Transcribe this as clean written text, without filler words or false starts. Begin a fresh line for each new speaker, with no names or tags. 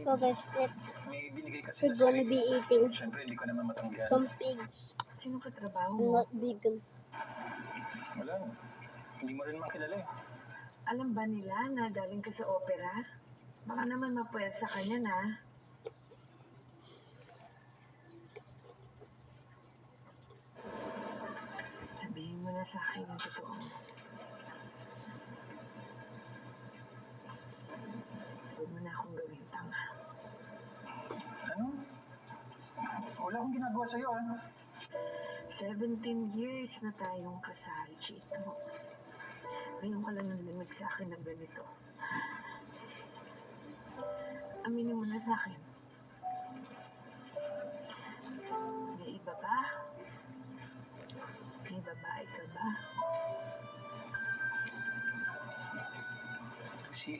So guys,
May binigay kasi
we're gonna be eating
Siyempre, hindi ko naman matanggihan.
some pigs.
Sino ka trabaho
I'm
mo?
not vegan.
Wala. Hindi mo rin makilala eh.
Alam ba nila na galing ka sa opera? Baka naman mapwersa ka niyan, ha? Sabihin mo na sa akin ang totoo. Huwag mo na akong gawing tanga.
Ano? Wala akong ginagawa sa'yo, ano?
17 years na tayong kasal, Chito. Ngayon ka lang naglamig sa akin na ganito. Aminin mo na sa akin. May iba ba? May babae ka ba?
Kasi